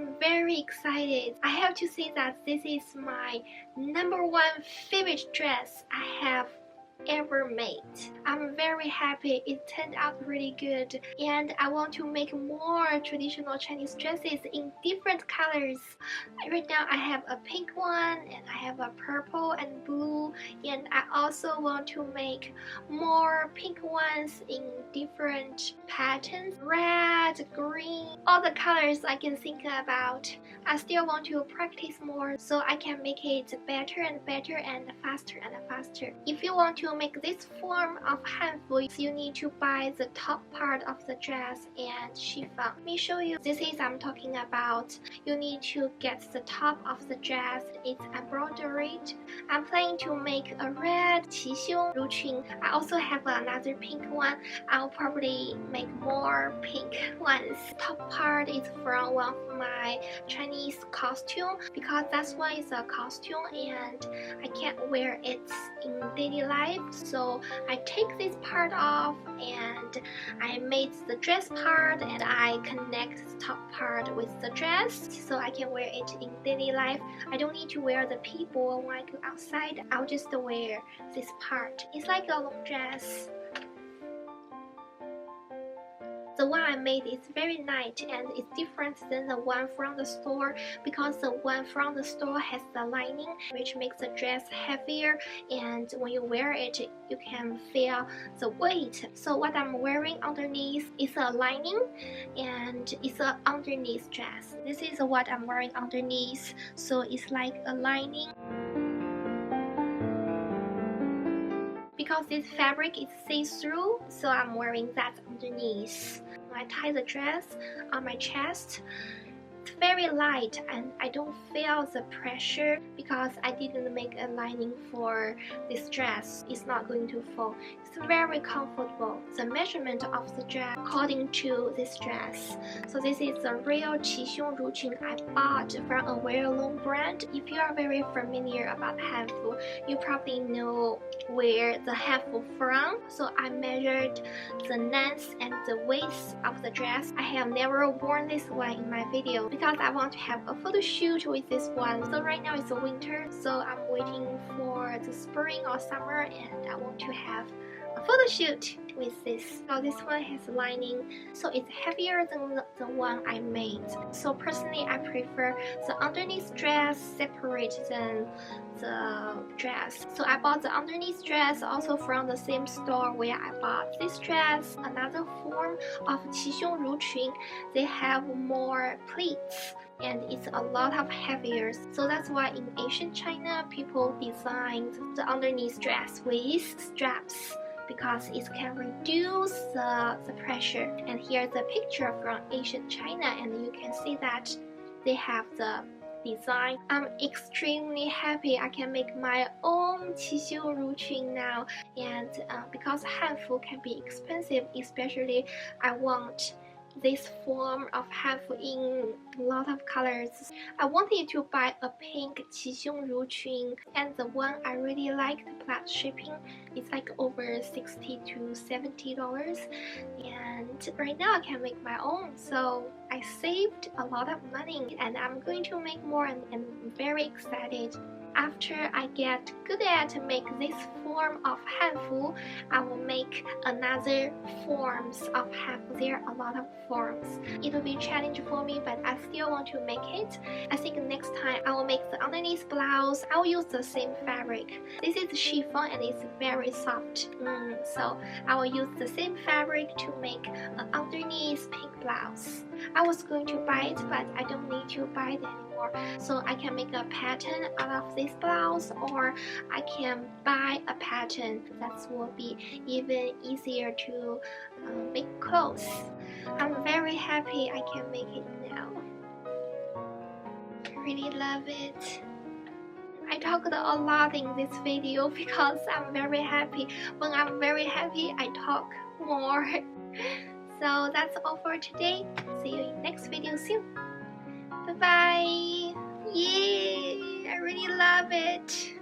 I'm very excited. I have to say that this is my #1 favorite dress I have ever made. I'm very happy it turned out really good, and I want to make more traditional Chinese dresses in different colors. Right now I have a pink one, and I have a purple and blue, and I also want to make more pink ones in different patterns, red, green, all the colors I can think about. I still want to practice more so I can make it better and better and faster and faster. If you want to make this form of Hanfu, you need to buy the top part of the dress and chiffon. Let me show you. This is I'm talking about. You need to get the top of the dress. It's embroidered. I'm planning to make a red 齐胸 ruching. I also have another pink one. I'll probably make more pink ones. Top part is from one of my Chinese costume because that's why it's a costume and I can't wear it in daily life. So I take this part off and I made the dress part and I connect the top part with the dress so I can wear it in daily life. I don't need to wear the people when I go outside. I'll just wear this part. It's like a long dress. The one I made is very light and it's different than the one from the store because the one from the store has the lining which makes the dress heavier, and when you wear it you can feel the weight. So what I'm wearing underneath is a lining and it's an underneath dress. This is what I'm wearing underneath, so it's like a lining. Because this fabric is see-through, so I'm wearing that underneath. When I tie the dress on my chest, it's very light and I don't feel the pressure because I didn't make a lining for this dress. It's not going to fall. It's very comfortable. The measurement of the dress according to this dress. So this is the real 齐胸 ruching I bought from a well-known brand. If you are very familiar about Hanfu, you probably know where the Hanfu from. So I measured the length and the width of the dress. I have never worn this one in my video because I want to have a photo shoot with this one. So right now it's winter, so I'm waiting for the spring or summer and I want to have a photo shoot with this. So this one has lining, so it's heavier than the one I made. So personally I prefer the underneath dress separate than the dress. So I bought the underneath dress also from the same store where I bought this dress. Another form of 齐胸 ruching, they have more pleats and it's a lot of heavier. So that's why in Asian China people designed the underneath dress with straps because it can reduce the pressure. And here's a picture from Asian China and you can see that they have the design. I'm extremely happy I can make my own 齐胸 ruching now, and because Hanfu can be expensive, especially I want this form of Hanfu in a lot of colors. I wanted to buy a pink 齐胸 ruching, and the one I really like, the plus shipping, it's like over $60 to $70, and right now I can make my own. So I saved a lot of money and I'm going to make more and I'm very excited. After I get good at make this form of Hanfu, I will make another forms of Hanfu. There are a lot of forms. It will be a challenge for me, but I still want to make it. I think next time I will make the underneath blouse. I will use the same fabric. This is chiffon and it's very soft. So I will use the same fabric to make an underneath pink blouse. I was going to buy it, but I don't need to buy it anymore. So I can make a pattern out of this blouse, or I can buy a pattern. That will be even easier to make clothes. I'm very happy I can make it now. I really love it. I talked a lot in this video because I'm very happy. When I'm very happy, I talk more. So that's all for today. See you in next video soon. Bye bye. Yay! I really love it.